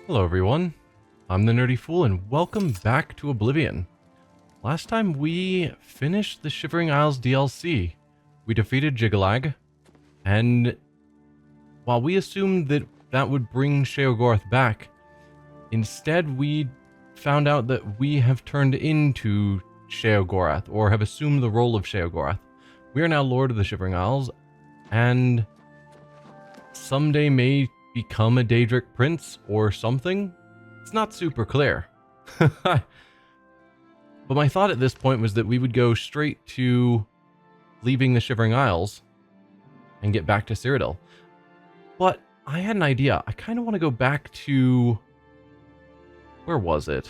Hello everyone, I'm the Nerdy Fool and welcome back to Oblivion. Last time we finished the Shivering Isles DLC. We defeated Jiggalag, and while we assumed that that would bring Sheogorath back, instead we found out that we have turned into Sheogorath, or have assumed the role of Sheogorath. We are now Lord of the Shivering Isles, and someday may become a Daedric prince or something. It's not super clear. But my thought at this point was that we would go straight to leaving the Shivering Isles and get back to Cyrodiil. But I had an idea. I kind of want to go back to... where was it?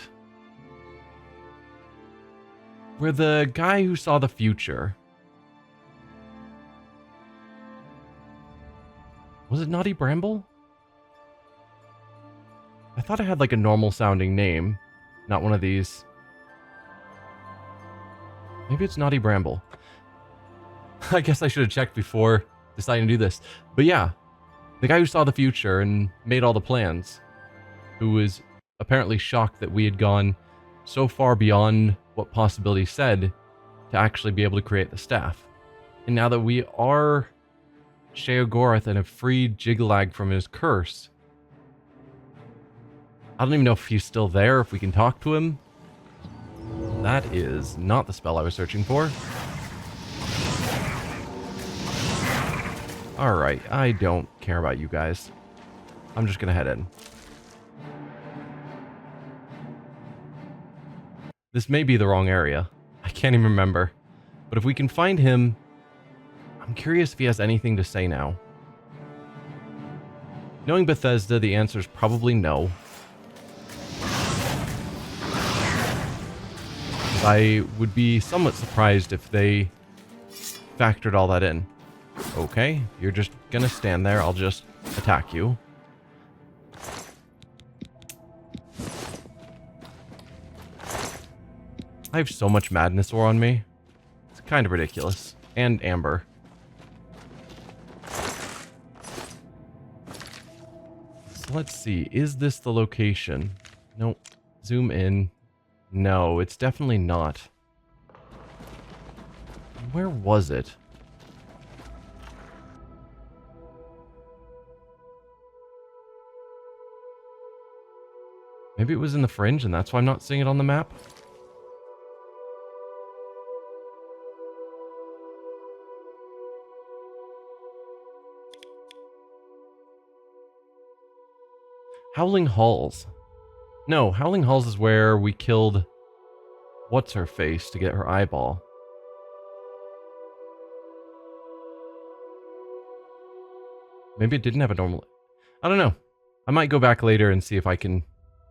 Where the guy who saw the future... was it Naughty Bramble? I thought I had like a normal sounding name, not one of these. Maybe it's Naughty Bramble. I guess I should have checked before deciding to do this. But yeah, the guy who saw the future and made all the plans, who was apparently shocked that we had gone so far beyond what possibility said to actually be able to create the staff. And now that we are Sheogorath and have freed Jiggalag from his curse, I don't even know if he's still there, if we can talk to him. That is not the spell I was searching for. Alright, I don't care about you guys. I'm just gonna head in. This may be the wrong area. I can't even remember. But if we can find him, I'm curious if he has anything to say now. Knowing Bethesda, the answer is probably no. I would be somewhat surprised if they factored all that in. Okay, you're just gonna stand there, I'll just attack you. I have so much madness ore on me. It's kind of ridiculous. And amber. So let's see, is this the location? Nope. Zoom in. No, it's definitely not. Where was it? Maybe it was in the fringe and that's why I'm not seeing it on the map? Howling Halls. No, Howling Halls is where we killed what's-her-face to get her eyeball. Maybe it didn't have a normal... I don't know. I might go back later and see if I can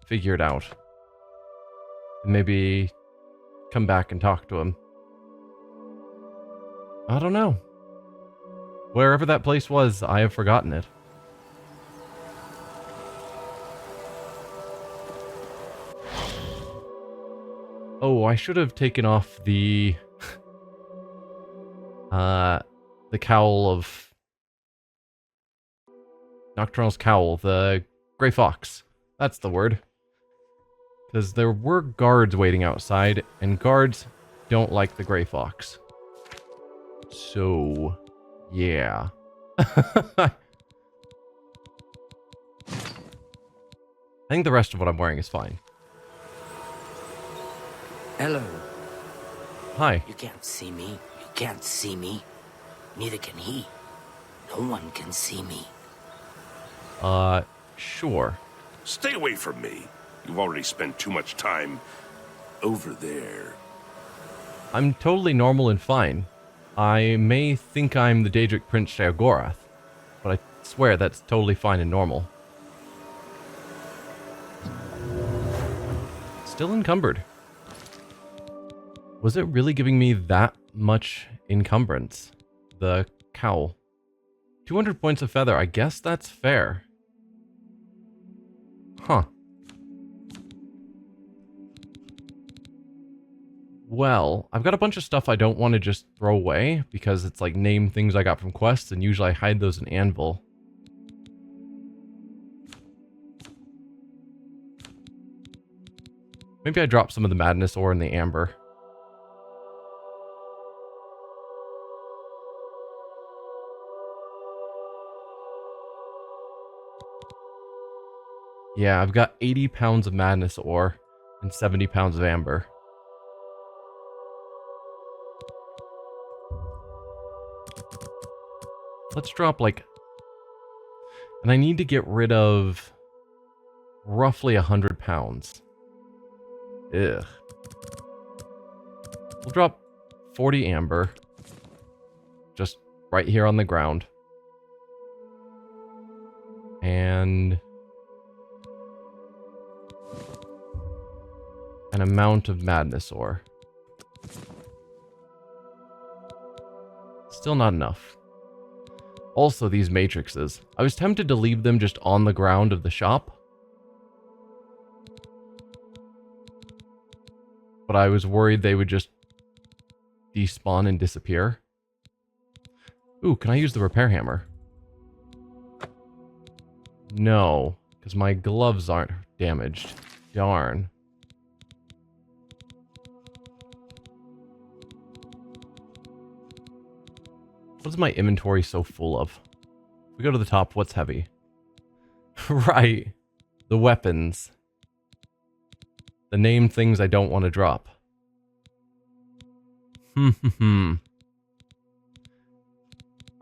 figure it out. And maybe come back and talk to him. I don't know. Wherever that place was, I have forgotten it. Oh, I should have taken off the cowl of Nocturnal's cowl, the Grey Fox. That's the word. Because there were guards waiting outside, and guards don't like the Grey Fox. So, yeah. I think the rest of what I'm wearing is fine. Hello. Hi. You can't see me. You can't see me. Neither can he. No one can see me. Sure. Stay away from me. You've already spent too much time over there. I'm totally normal and fine. I may think I'm the Daedric Prince Sheogorath, but I swear that's totally fine and normal. Still encumbered. Was it really giving me that much encumbrance? The cowl. 200 points of feather. I guess that's fair. Huh. Well, I've got a bunch of stuff I don't want to just throw away because it's like name things I got from quests, and usually I hide those in Anvil. Maybe I drop some of the madness ore in the amber. Yeah, I've got 80 pounds of madness ore and 70 pounds of amber. Let's drop like... And I need to get rid of roughly 100 pounds. Ugh. We'll drop 40 amber. Just right here on the ground. And... an amount of madness ore. Still not enough. Also, these matrices. I was tempted to leave them just on the ground of the shop. But I was worried they would just despawn and disappear. Ooh, can I use the repair hammer? No, because my gloves aren't damaged. Darn. What is my inventory so full of? We go to the top, what's heavy? Right. The weapons. The name things I don't want to drop.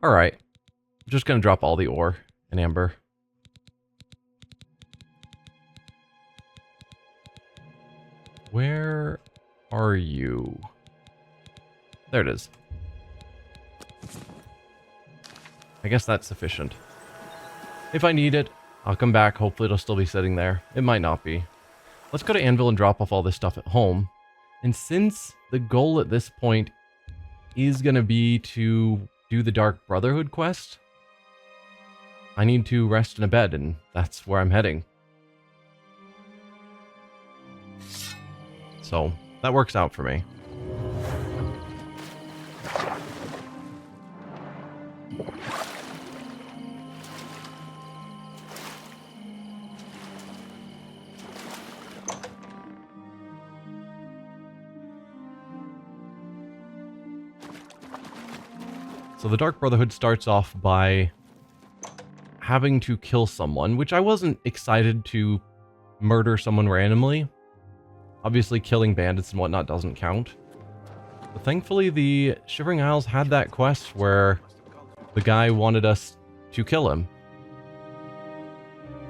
Alright. I'm just going to drop all the ore and amber. Where are you? There it is. I guess that's sufficient. If I need it, I'll come back. Hopefully it'll still be sitting there. It might not be. Let's go to Anvil and drop off all this stuff at home. And since the goal at this point is going to be to do the Dark Brotherhood quest, I need to rest in a bed, and that's where I'm heading. So, that works out for me. So the Dark Brotherhood starts off by having to kill someone, which I wasn't excited to murder someone randomly. Obviously, killing bandits and whatnot doesn't count. But thankfully, the Shivering Isles had that quest where the guy wanted us to kill him.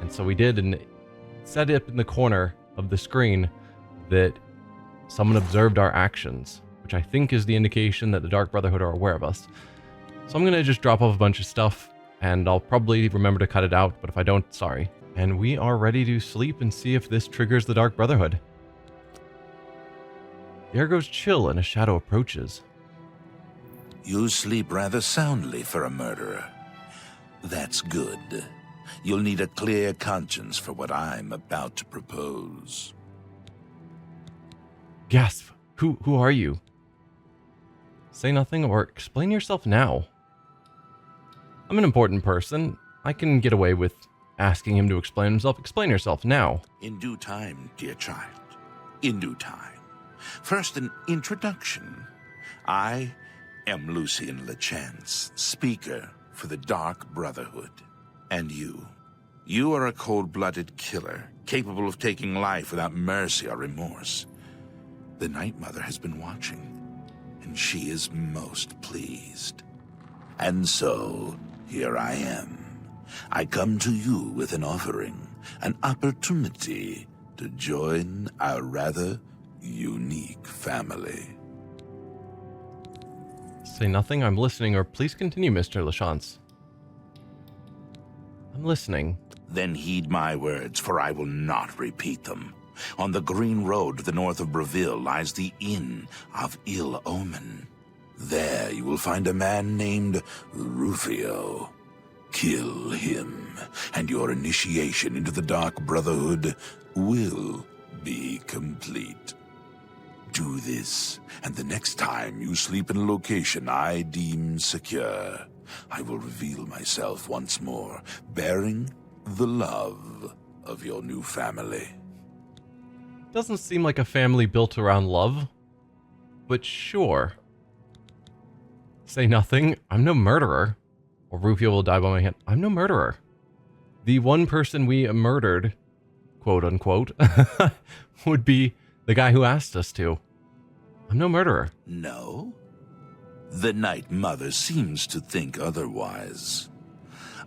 And so we did, and it said up in the corner of the screen that someone observed our actions, which I think is the indication that the Dark Brotherhood are aware of us. So I'm going to just drop off a bunch of stuff, and I'll probably remember to cut it out, but if I don't, sorry. And we are ready to sleep and see if this triggers the Dark Brotherhood. The air goes chill and a shadow approaches. You sleep rather soundly for a murderer. That's good. You'll need a clear conscience for what I'm about to propose. Gasp! Who are you? Say nothing or explain yourself now. I'm an important person. I can get away with asking him to explain himself. Explain yourself now. In due time, dear child. In due time. First, an introduction. I am Lucien Lechance, speaker for the Dark Brotherhood. And you. You are a cold-blooded killer, capable of taking life without mercy or remorse. The Night Mother has been watching, and she is most pleased. And so, here I am. I come to you with an offering, an opportunity to join our rather unique family. Say nothing, I'm listening, or please continue, Mr. Lachance. I'm listening. Then heed my words, for I will not repeat them. On the green road to the north of Breville lies the Inn of Ill Omen. There you will find a man named Rufio. Kill him, and your initiation into the Dark Brotherhood will be complete. Do this, and the next time you sleep in a location I deem secure, I will reveal myself once more, bearing the love of your new family. Doesn't seem like a family built around love, but sure. Say nothing. I'm no murderer. Or Rufio will die by my hand. I'm no murderer. The one person we murdered, quote unquote, would be the guy who asked us to. I'm no murderer. No? The Night Mother seems to think otherwise.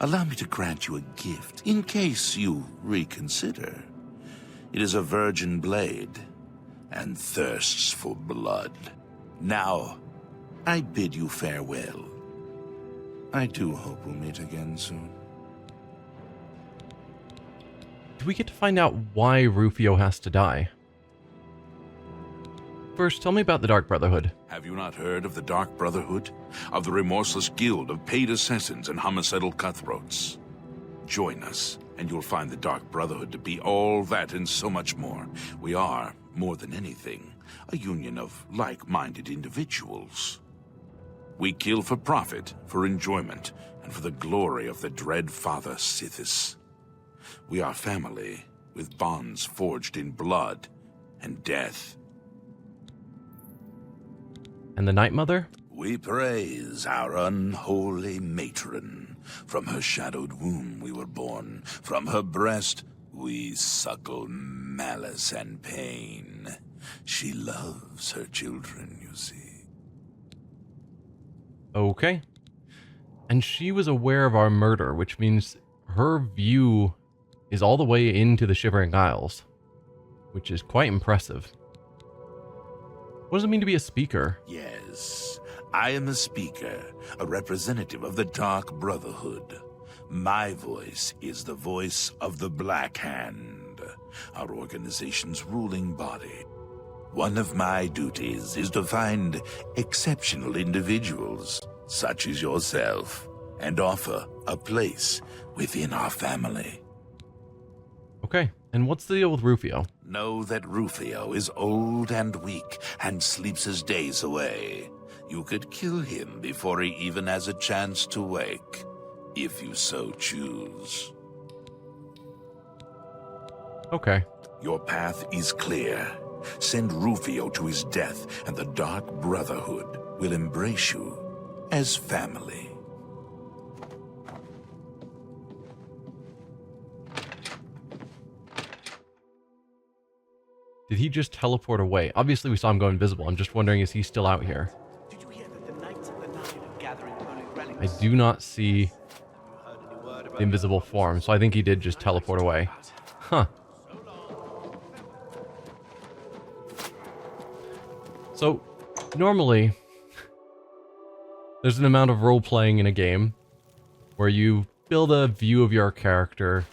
Allow me to grant you a gift, in case you reconsider. It is a virgin blade, and thirsts for blood. Now, I bid you farewell. I do hope we'll meet again soon. Do we get to find out why Rufio has to die? First, tell me about the Dark Brotherhood. Have you not heard of the Dark Brotherhood? Of the remorseless guild of paid assassins and homicidal cutthroats? Join us, and you'll find the Dark Brotherhood to be all that and so much more. We are, more than anything, a union of like-minded individuals. We kill for profit, for enjoyment, and for the glory of the dread Father Sithis. We are family, with bonds forged in blood and death. And the Night Mother? We praise our unholy matron. From her shadowed womb we were born. From her breast we suckle malice and pain. She loves her children, you see. Okay. And she was aware of our murder, which means her view is all the way into the Shivering Isles, which is quite impressive. What does it mean to be a speaker? Yes, I am a speaker, a representative of the Dark Brotherhood. My voice is the voice of the Black Hand, our organization's ruling body. One of my duties is to find exceptional individuals, such as yourself, and offer a place within our family. Okay, and what's the deal with Rufio? Know that Rufio is old and weak and sleeps his days away. You could kill him before he even has a chance to wake, if you so choose. Okay. Your path is clear. Send Rufio to his death, and the Dark Brotherhood will embrace you as family. Did he just teleport away? Obviously we saw him go invisible. I'm just wondering, is he still out here? Did you hear that the Knights of the Nine are gathering holy relics? I do not see the invisible form, so I think he did just teleport away. Huh. So, normally, there's an amount of role-playing in a game where you build a view of your character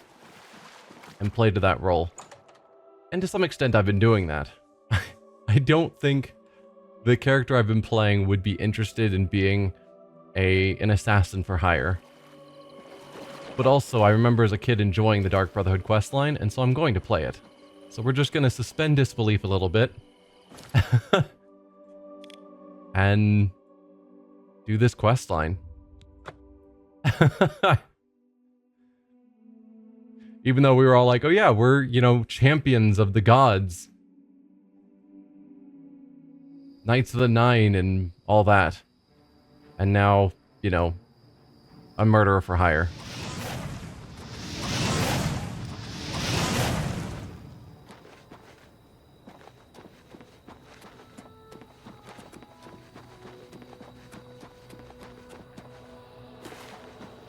and play to that role. And to some extent, I've been doing that. I don't think the character I've been playing would be interested in being an assassin for hire. But also, I remember as a kid enjoying the Dark Brotherhood questline, and so I'm going to play it. So we're just going to suspend disbelief a little bit. And do this questline. Even though we were all like, oh yeah, we're, you know, champions of the gods. Knights of the Nine and all that. And now, you know, a murderer for hire.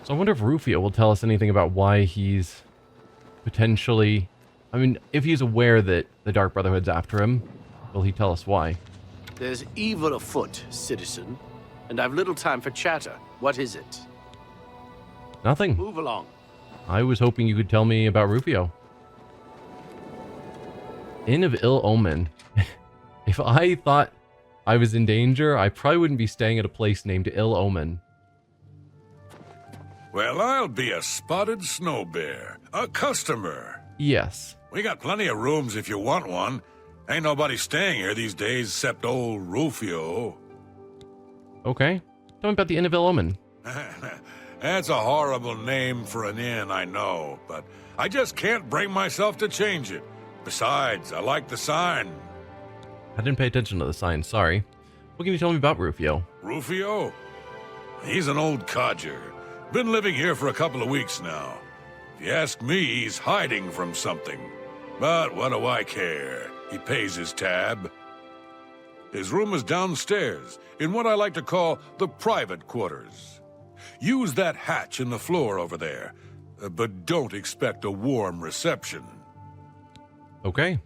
So I wonder if Rufio will tell us anything about why he's potentially... I mean, if he's aware that the Dark Brotherhood's after him, will he tell us why? There's evil afoot, citizen, and I've little time for chatter. What is it? Nothing. Move along. I was hoping you could tell me about Rufio. Inn of Ill Omen. If I thought I was in danger, I probably wouldn't be staying at a place named Ill Omen. Well, I'll be a spotted snow bear. A customer. Yes. We got plenty of rooms if you want one. Ain't nobody staying here these days except old Rufio. Okay. Tell me about the Inn of Ill Omen. That's a horrible name for an inn, I know, but I just can't bring myself to change it. Besides, I like the sign. I didn't pay attention to the sign, sorry. What can you tell me about Rufio? Rufio? He's an old codger. Been living here for a couple of weeks now. If you ask me, he's hiding from something. But what do I care? He pays his tab. His room is downstairs, in what I like to call the private quarters. Use that hatch in the floor over there, but don't expect a warm reception. Okay.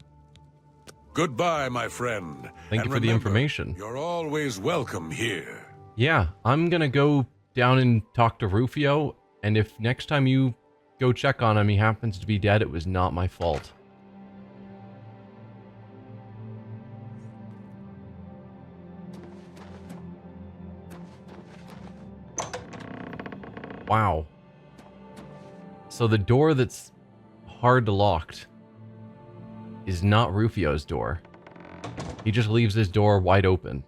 Goodbye, my friend. Thank you for And the remember, information. You're always welcome here. Yeah, I'm gonna go down and talk to Rufio, and if next time you go check on him, he happens to be dead, it was not my fault. Wow. So the door that's hard locked is not Rufio's door. He just leaves his door wide open.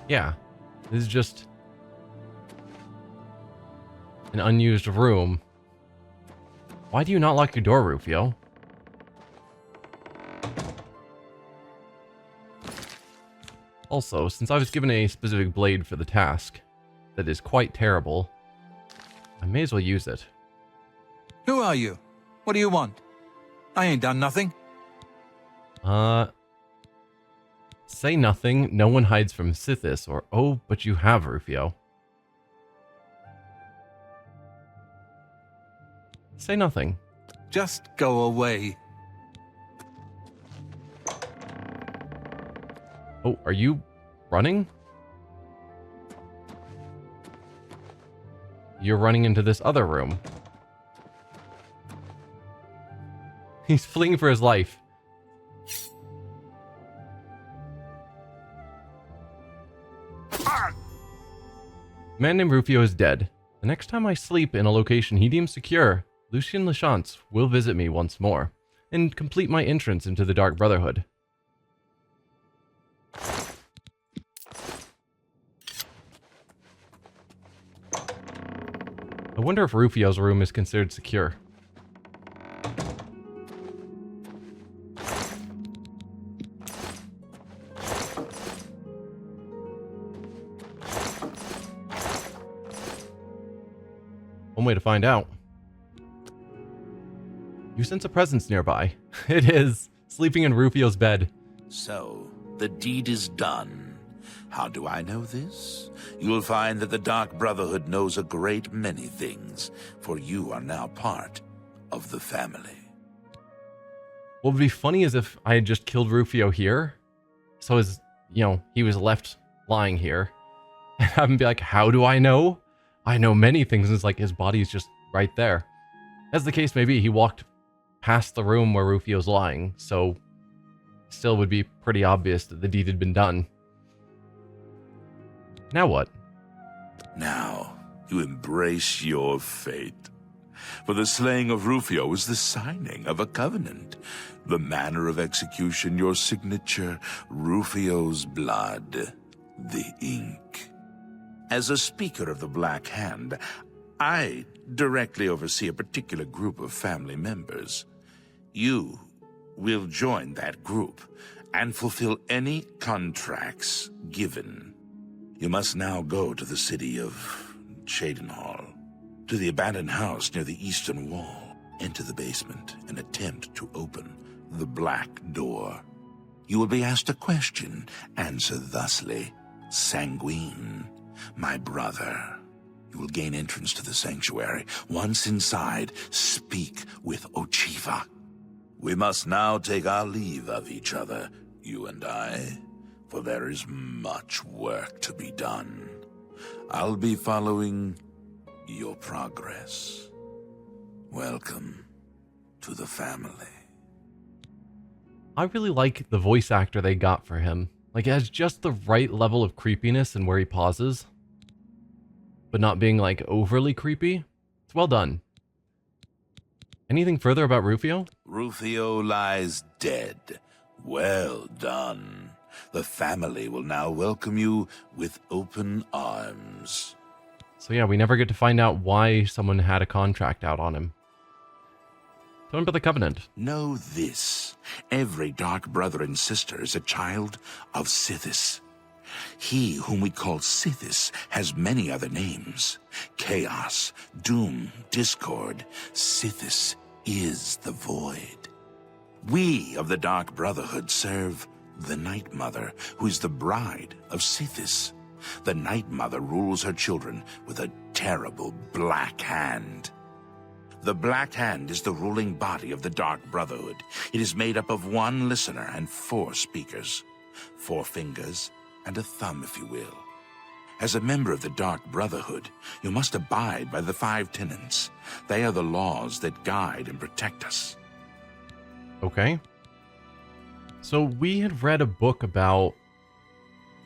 Yeah, this is just an unused room. Why do you not lock your door, Rufio? Also, since I was given a specific blade for the task that is quite terrible, I may as well use it. Who are you? What do you want? I ain't done nothing. Say nothing. No one hides from Sithis, or oh, but you have, Rufio. Say nothing. Just go away. Oh, are you running? You're running into this other room. He's fleeing for his life. Man named Rufio is dead. The next time I sleep in a location he deems secure, Lucien Lachance will visit me once more and complete my entrance into the Dark Brotherhood. I wonder if Rufio's room is considered secure. One way to find out. You sense a presence nearby. It is, sleeping in Rufio's bed. So, the deed is done. How do I know this? You'll find that the Dark Brotherhood knows a great many things, for you are now part of the family. What would be funny is if I had just killed Rufio here, so as, he was left lying here, and have him be like, how do I know? I know many things, and it's like his body's just right there. As the case may be, he walked past the room where Rufio's lying, so still would be pretty obvious that the deed had been done. Now what? Now, you embrace your fate. For the slaying of Rufio is the signing of a covenant. The manner of execution, your signature, Rufio's blood, the ink. As a speaker of the Black Hand, I directly oversee a particular group of family members. You will join that group and fulfill any contracts given. You must now go to the city of Cyrodiil, to the abandoned house near the eastern wall. Enter the basement and attempt to open the black door. You will be asked a question. Answer thusly. Sanguine, my brother. You will gain entrance to the sanctuary. Once inside, speak with Ochiva. We must now take our leave of each other, you and I, for there is much work to be done. I'll be following your progress. Welcome to the family. I really like the voice actor they got for him. Like, it has just the right level of creepiness and where he pauses, but not being, like, overly creepy. It's well done. Anything further about Rufio? Rufio lies dead. Well done. The family will now welcome you with open arms. So yeah, we never get to find out why someone had a contract out on him. Tell him about the Covenant. Know this. Every dark brother and sister is a child of Sithis. He whom we call Sithis has many other names. Chaos, Doom, Discord. Sithis is the Void. We of the Dark Brotherhood serve the Night Mother, who is the bride of Sithis. The Night Mother rules her children with a terrible black hand. The Black Hand is the ruling body of the Dark Brotherhood. It is made up of one listener and 4 speakers. 4 fingers and a thumb, if you will. As a member of the Dark Brotherhood, you must abide by the 5 tenets. They are the laws that guide and protect us. Okay. So we had read a book about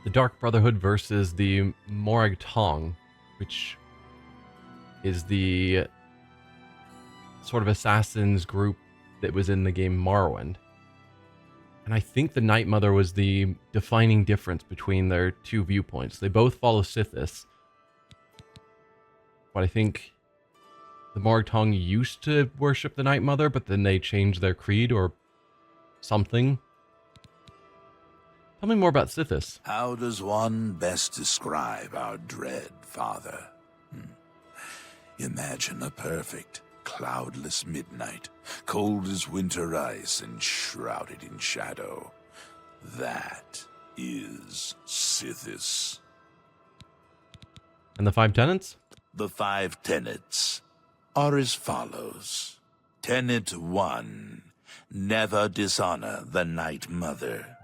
the Dark Brotherhood versus the Morag Tong, which is the sort of assassins group that was in the game Morrowind. And I think the Night Mother was the defining difference between their 2 viewpoints. They both follow Sithis, but I think the Morag Tong used to worship the Night Mother, but then they changed their creed or something. Tell me more about Sithis. How does one best describe our dread father? Imagine a perfect, cloudless midnight, cold as winter ice and shrouded in shadow. That is Sithis. And the 5 tenets? The 5 tenets are as follows. Tenet 1, never dishonor the Night Mother.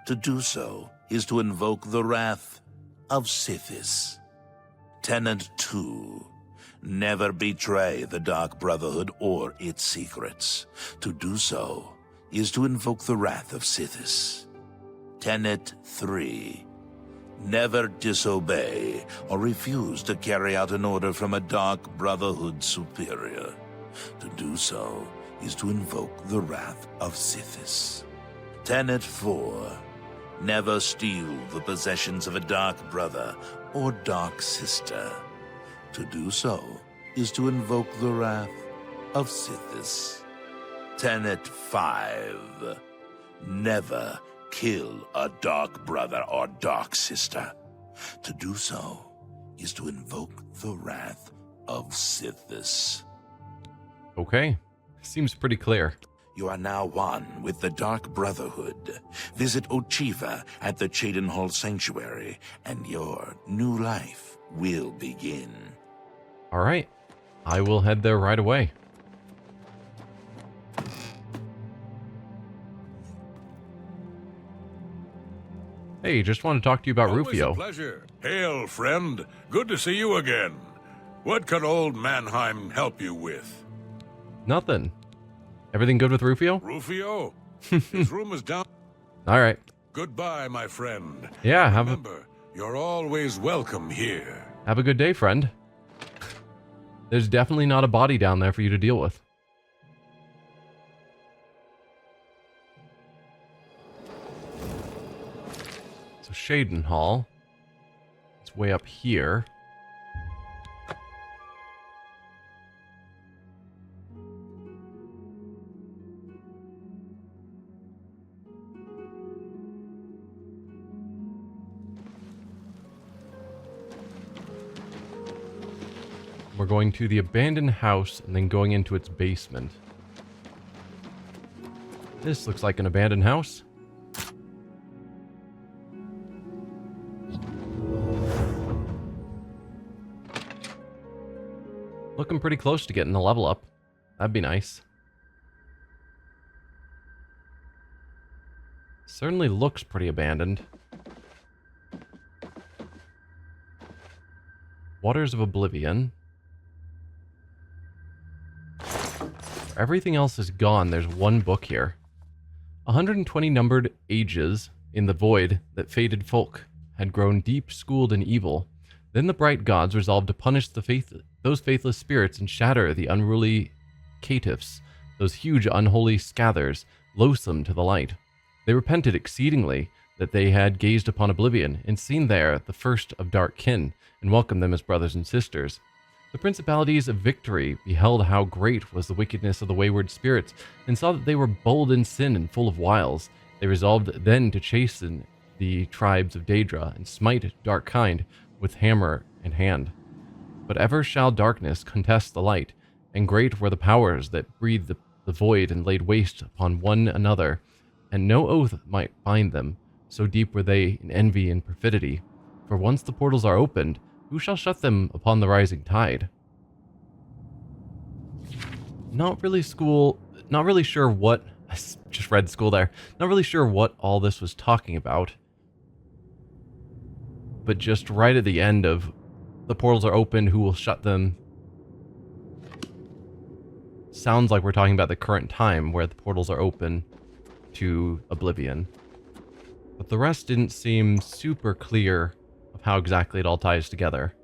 To do so is to invoke the wrath of Sithis. Tenet 2, never betray the Dark Brotherhood or its secrets. To do so is to invoke the wrath of Sithis. Tenet 3, never disobey or refuse to carry out an order from a Dark Brotherhood superior. To do so is to invoke the wrath of Sithis. Tenet 4, never steal the possessions of a Dark Brother or Dark Sister. To do so is to invoke the wrath of Sithis. Tenet 5, never kill a Dark Brother or Dark Sister. To do so is to invoke the wrath of Sithis. Okay. Seems pretty clear. You are now one with the Dark Brotherhood. Visit Ochiva at the Cheydinhall Sanctuary, and your new life will begin. Alright. I will head there right away. Hey, just want to talk to you about Always Rufio. a pleasure. Hail, friend. Good to see you again. What can old Mannheim help you with? Nothing. Everything good with Rufio? Rufio? His room is down. Alright. Goodbye, my friend. Yeah, Remember, you're always welcome here. have a good day, friend. There's definitely not a body down there for you to deal with. So Cheydinhall. It's way up here. We're going to the abandoned house and then going into its basement. This looks like an abandoned house. Looking pretty close to getting a level up. That'd be nice. Certainly looks pretty abandoned. Waters of Oblivion. Everything else is gone. There's one book here. 120 numbered ages in the void that fated folk had grown deep-schooled in evil. Then the bright gods resolved to punish those faithless spirits and shatter the unruly caitiffs, those huge unholy scathers, loathsome to the light. They repented exceedingly. that they had gazed upon Oblivion and seen there the first of dark kin, and welcomed them as brothers and sisters. The principalities of victory beheld how great was the wickedness of the wayward spirits, and saw that they were bold in sin and full of wiles. They resolved then to chasten the tribes of Daedra, and smite dark kind with hammer in hand. But ever shall darkness contest the light, and great were the powers that breathed the void and laid waste upon one another, and no oath might bind them, so deep were they in envy and perfidy. For once the portals are opened, who shall shut them upon the rising tide? Not really sure what, I just read school there, not really sure what all this was talking about. But just right at the end of the portals are open, who will shut them? Sounds like we're talking about the current time where the portals are open to Oblivion. But the rest didn't seem super clear of how exactly it all ties together.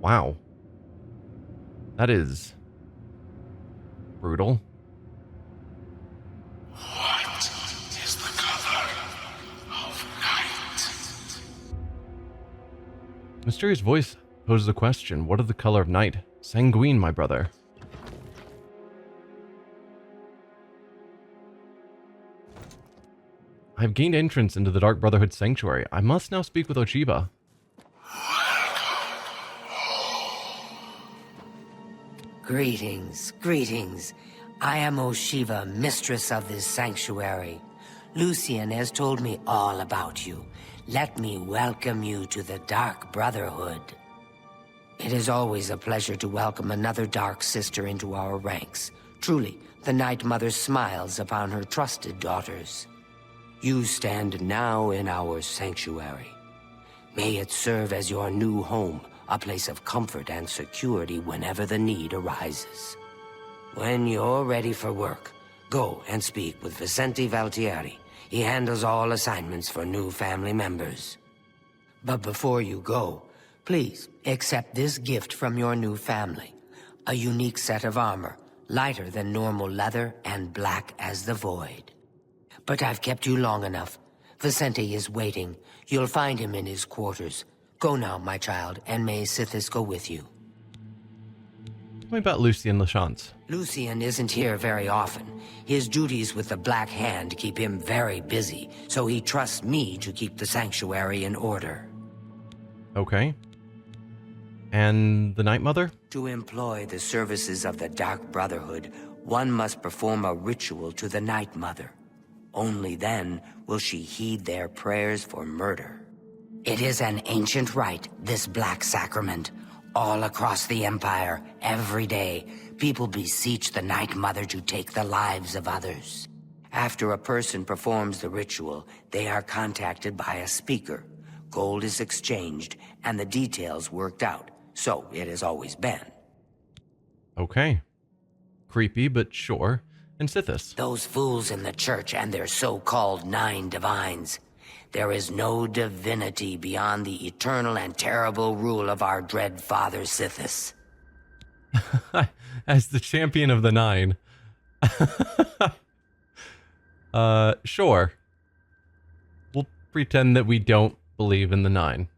Wow. That is brutal. What is the color of night? Mysterious voice poses a question. What is the color of night? Sanguine, my brother. I have gained entrance into the Dark Brotherhood sanctuary. I must now speak with Oshiba. Greetings, greetings. I am Oshiva, mistress of this sanctuary. Lucian has told me all about you. Let me welcome you to the Dark Brotherhood. It is always a pleasure to welcome another Dark Sister into our ranks. Truly, the Night Mother smiles upon her trusted daughters. You stand now in our sanctuary. May it serve as your new home, a place of comfort and security whenever the need arises. When you're ready for work, go and speak with Vicente Valtieri. He handles all assignments for new family members. But before you go, please accept this gift from your new family. A unique set of armor, lighter than normal leather and black as the void. But I've kept you long enough. Vicente is waiting. You'll find him in his quarters. Go now, my child, and may Sithis go with you. Tell me about Lucien Lachance. Lucian isn't here very often. His duties with the Black Hand keep him very busy, so he trusts me to keep the sanctuary in order. Okay. And the Night Mother? To employ the services of the Dark Brotherhood, one must perform a ritual to the Night Mother. Only then will she heed their prayers for murder. It is an ancient rite, this black sacrament. All across the Empire, every day, people beseech the Night Mother to take the lives of others. After a person performs the ritual, they are contacted by a speaker. Gold is exchanged, and the details worked out. So it has always been. Okay. Creepy, but sure. And Sithis? Those fools in the church and their so-called 9 divines. There is no divinity beyond the eternal and terrible rule of our dread father Sithis. As the champion of the 9. Sure. We'll pretend that we don't believe in the 9.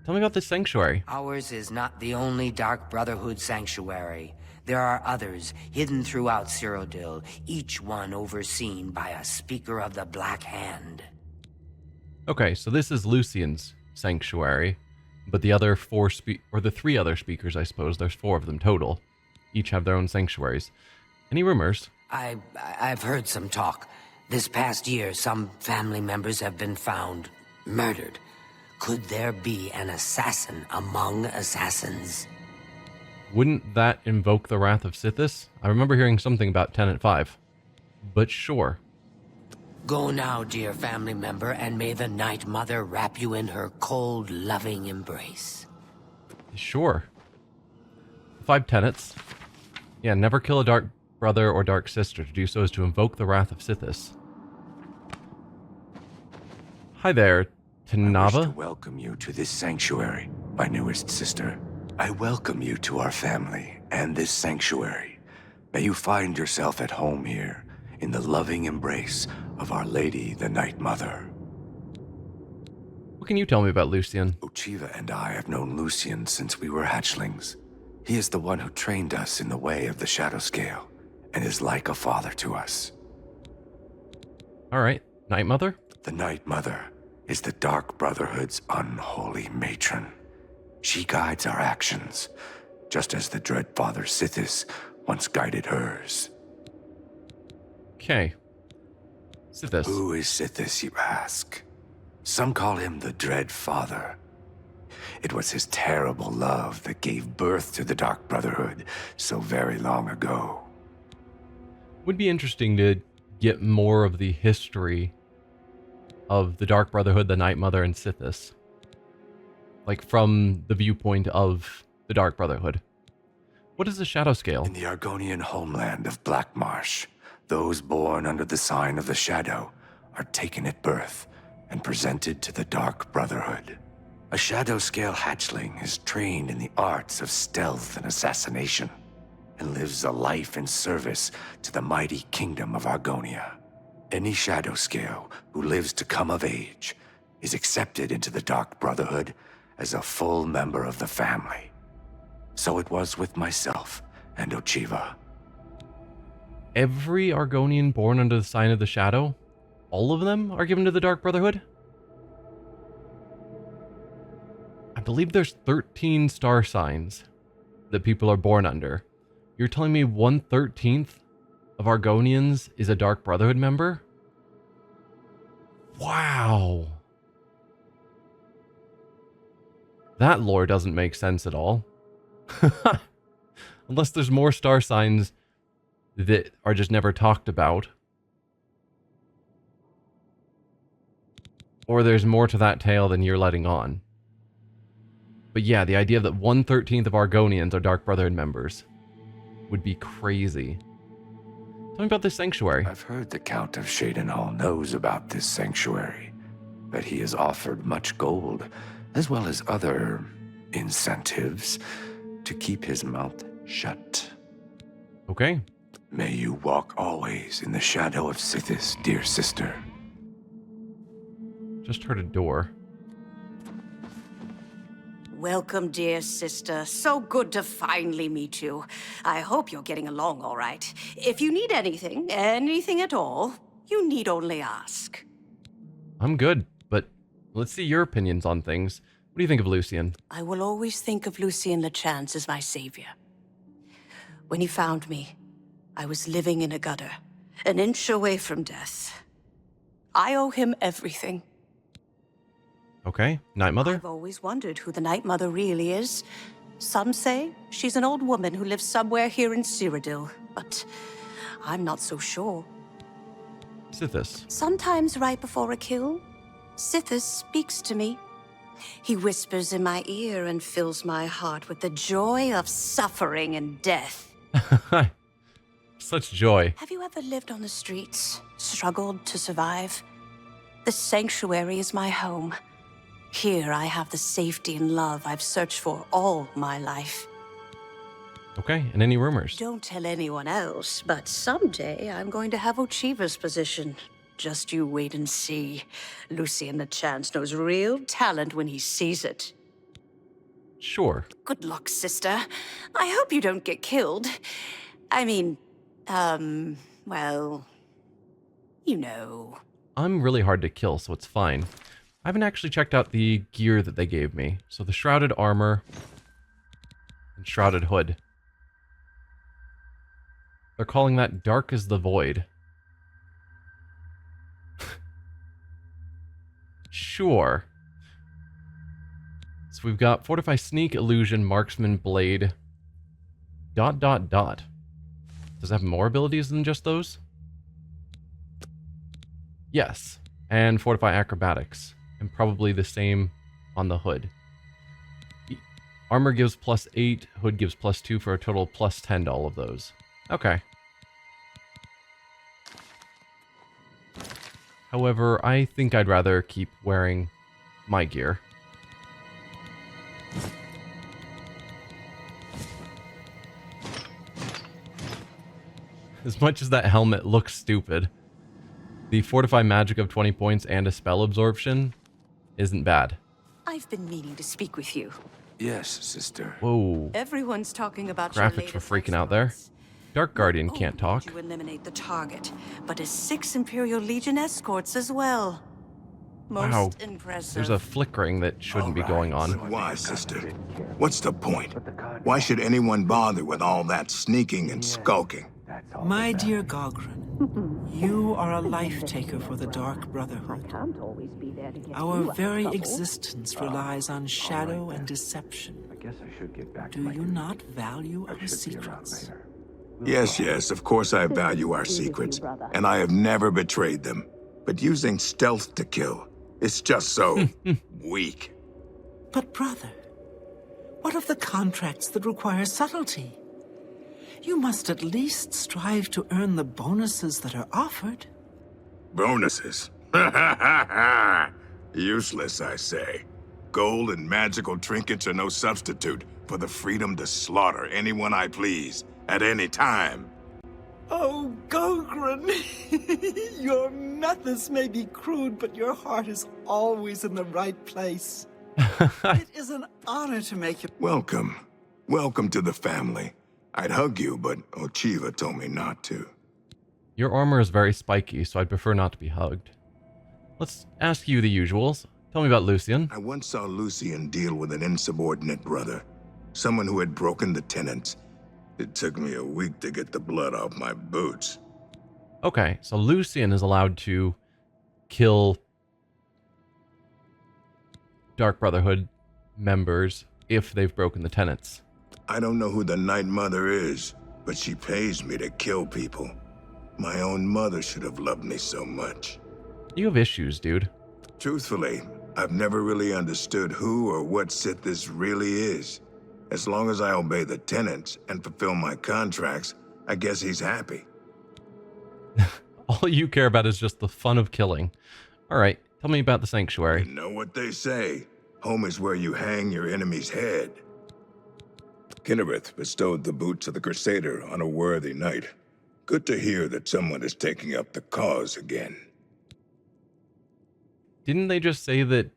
Tell me about this sanctuary. Ours is not the only Dark Brotherhood sanctuary. There are others hidden throughout Cyrodiil, each one overseen by a speaker of the Black Hand. Okay, so this is Lucian's sanctuary, but the other the 3 other speakers, I suppose, there's 4 of them total, each have their own sanctuaries. Any rumors? I've heard some talk. This past year, some family members have been found murdered. Could there be an assassin among assassins? Wouldn't that invoke the wrath of Sithis? I remember hearing something about Tenant 5. But sure. Go now, dear family member, and may the Night Mother wrap you in her cold, loving embrace. Sure. 5 tenets. Yeah, never kill a dark brother or dark sister. To do so is to invoke the wrath of Sithis. Hi there, I wish to Tanava. welcome you to this sanctuary, my newest sister. I welcome you to our family and this sanctuary. May you find yourself at home here, in the loving embrace of Our Lady, the Night Mother. What can you tell me about Lucian? Ochiva and I have known Lucian since we were hatchlings. He is the one who trained us in the way of the Shadow Scale, and is like a father to us. Alright, Night Mother? The Night Mother is the Dark Brotherhood's unholy matron. She guides our actions, just as the Dread Father Sithis once guided hers. Okay. Sithis. Who is Sithis, you ask? Some call him the Dread Father. It was his terrible love that gave birth to the Dark Brotherhood so very long ago. Would be interesting to get more of the history of the Dark Brotherhood, the Night Mother, and Sithis. Like, from the viewpoint of the Dark Brotherhood. What is the Shadow Scale? In the Argonian homeland of Blackmarsh, those born under the sign of the Shadow are taken at birth and presented to the Dark Brotherhood. A Shadow Scale hatchling is trained in the arts of stealth and assassination, and lives a life in service to the mighty kingdom of Argonia. Any Shadow Scale who lives to come of age is accepted into the Dark Brotherhood as a full member of the family. So it was with myself and Ochiva. Every Argonian born under the sign of the Shadow, all of them are given to the Dark Brotherhood? I believe there's 13 star signs that people are born under. You're telling me 1/13 of Argonians is a Dark Brotherhood member? Wow. That lore doesn't make sense at all. Unless there's more star signs that are just never talked about. Or there's more to that tale than you're letting on. But yeah, the idea that 1/13 of Argonians are Dark Brotherhood members would be crazy. Tell me about this sanctuary. I've heard the Count of Shadenhall knows about this sanctuary, that he has offered much gold, as well as other incentives, to keep his mouth shut. Okay. May you walk always in the shadow of Sithis, dear sister. Just heard a door. Welcome, dear sister. So good to finally meet you. I hope you're getting along all right. If you need anything, anything at all, you need only ask. I'm good, but let's see your opinions on things. What do you think of Lucian? I will always think of Lucian Lechance as my savior. When he found me, I was living in a gutter, an inch away from death. I owe him everything. Okay. Night Mother? I've always wondered who the Night Mother really is. Some say she's an old woman who lives somewhere here in Cyrodiil, but I'm not so sure. Sithis. Sometimes right before a kill, Sithis speaks to me. He whispers in my ear and fills my heart with the joy of suffering and death. Such joy. Have you ever lived on the streets, struggled to survive? The sanctuary is my home. Here I have the safety and love I've searched for all my life. Okay, and any rumors? Don't tell anyone else, but someday I'm going to have Ochiva's position. Just you wait and see. Lucian Lechance knows real talent when he sees it. Sure. Good luck, sister. I hope you don't get killed. I mean, well, you know. I'm really hard to kill, so it's fine. I haven't actually checked out the gear that they gave me. So the shrouded armor and shrouded hood. They're calling that Dark as the Void. Sure. So we've got Fortify Sneak, Illusion, Marksman, Blade, ... Does it have more abilities than just those? Yes. And Fortify Acrobatics. And probably the same on the hood. Armor gives +8, hood gives +2 for a total of +10 to all of those. Okay. However, I think I'd rather keep wearing my gear. As much as that helmet looks stupid, the fortify magic of 20 points and a spell absorption isn't bad. I've been meaning to speak with you. Yes, sister. Whoa. Everyone's talking about your Graphics were latest freaking out there. exploits. Dark Guardian Not can't only talk. did you eliminate the target, but his 6 Imperial Legion escorts as well. Most Wow. impressive. There's a flickering that shouldn't be going on. Why, sister? What's the point? Why should anyone bother with all that sneaking and skulking? My dear Gogren, you are a life-taker for the Dark Brotherhood. Our very existence relies on shadow and deception. Do you not value our secrets? Yes, of course I value our secrets, and I have never betrayed them. But using stealth to kill, it's just so weak. But brother, what of the contracts that require subtlety? You must at least strive to earn the bonuses that are offered. Bonuses? Useless, I say. Gold and magical trinkets are no substitute for the freedom to slaughter anyone I please, at any time. Oh, Gogren, your methods may be crude, but your heart is always in the right place. It is an honor to make you... Welcome. Welcome to the family. I'd hug you, but Ochiva told me not to. Your armor is very spiky, so I'd prefer not to be hugged. Let's ask you the usuals. Tell me about Lucian. I once saw Lucian deal with an insubordinate brother. Someone who had broken the tenets. It took me a week to get the blood off my boots. Okay, so Lucian is allowed to kill Dark Brotherhood members if they've broken the tenets. I don't know who the Night Mother is, but she pays me to kill people. My own mother should have loved me so much. You have issues, dude. Truthfully, I've never really understood who or what Sithis really is. As long as I obey the tenets and fulfill my contracts, I guess he's happy. All you care about is just the fun of killing. Alright, tell me about the Sanctuary. You know what they say. Home is where you hang your enemy's head. Kinnereth bestowed the boots of the Crusader on a worthy knight. Good to hear that someone is taking up the cause again. Didn't they just say that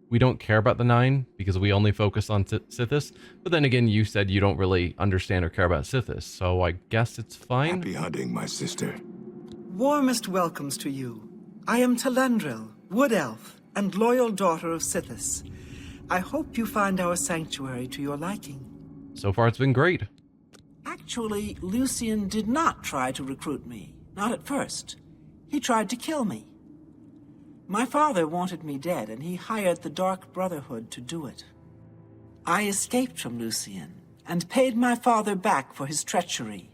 we don't care about the 9 because we only focus on Sithis? But then again, you said you don't really understand or care about Sithis, so I guess it's fine? Happy hunting, my sister. Warmest welcomes to you. I am Telendril, Wood Elf, and loyal daughter of Sithis. I hope you find our sanctuary to your liking. So far it's been great. Actually, Lucian did not try to recruit me. Not at first. He tried to kill me. My father wanted me dead, and he hired the Dark Brotherhood to do it. I escaped from Lucian, and paid my father back for his treachery.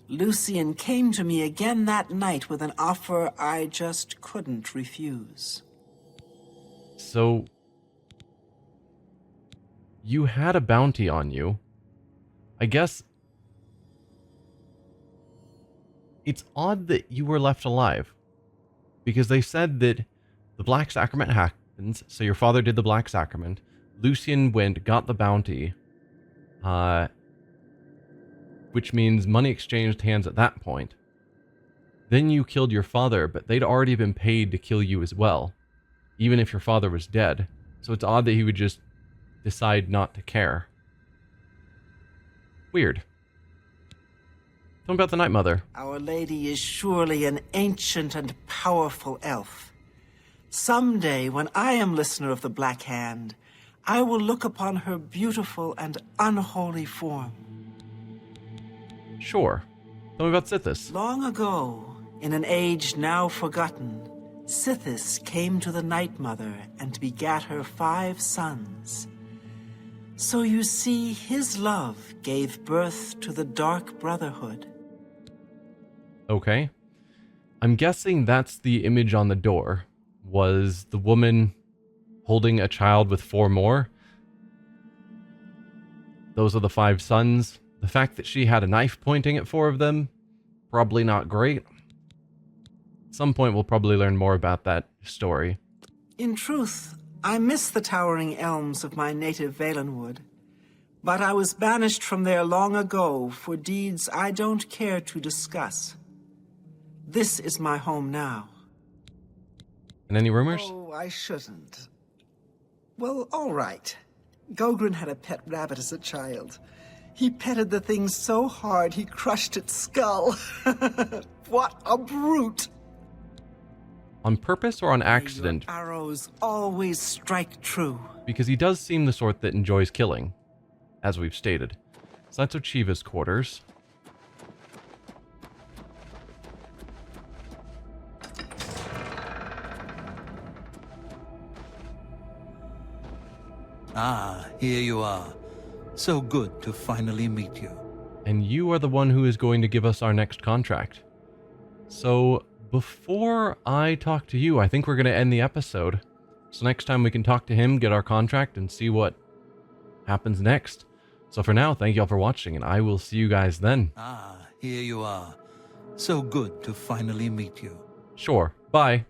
Lucian came to me again that night with an offer I just couldn't refuse. So, you had a bounty on you. I guess it's odd that you were left alive, because they said that the Black Sacrament happens, so your father did the Black Sacrament, Lucian went, got the bounty, which means money exchanged hands at that point. Then you killed your father, but they'd already been paid to kill you as well, even if your father was dead. So it's odd that he would just decide not to care. Weird. Tell me about the Night Mother. Our lady is surely an ancient and powerful elf. Someday, when I am listener of the Black Hand, I will look upon her beautiful and unholy form. Sure. Tell me about Sithis. Long ago, in an age now forgotten, Sithis came to the Night Mother and begat her 5 sons. So you see, his love gave birth to the Dark Brotherhood. Okay. I'm guessing that's the image on the door. Was the woman holding a child with 4 more? Those are the 5 sons. The fact that she had a knife pointing at 4 of them, probably not great. At some point, we'll probably learn more about that story. In truth, I miss the towering elms of my native Valenwood. But I was banished from there long ago for deeds I don't care to discuss. This is my home now. And any rumors? Oh, I shouldn't. Well, all right. Gogren had a pet rabbit as a child. He petted the thing so hard he crushed its skull. What a brute! On purpose or on accident? Your arrows always strike true. Because he does seem the sort that enjoys killing, as we've stated. So that's Ochiva's quarters. Ah, here you are. So good to finally meet you. And you are the one who is going to give us our next contract. So before I talk to you, I think we're going to end the episode. So next time we can talk to him, get our contract, and see what happens next. So for now, thank you all for watching, and I will see you guys then. Ah, here you are. So good to finally meet you. Sure. Bye.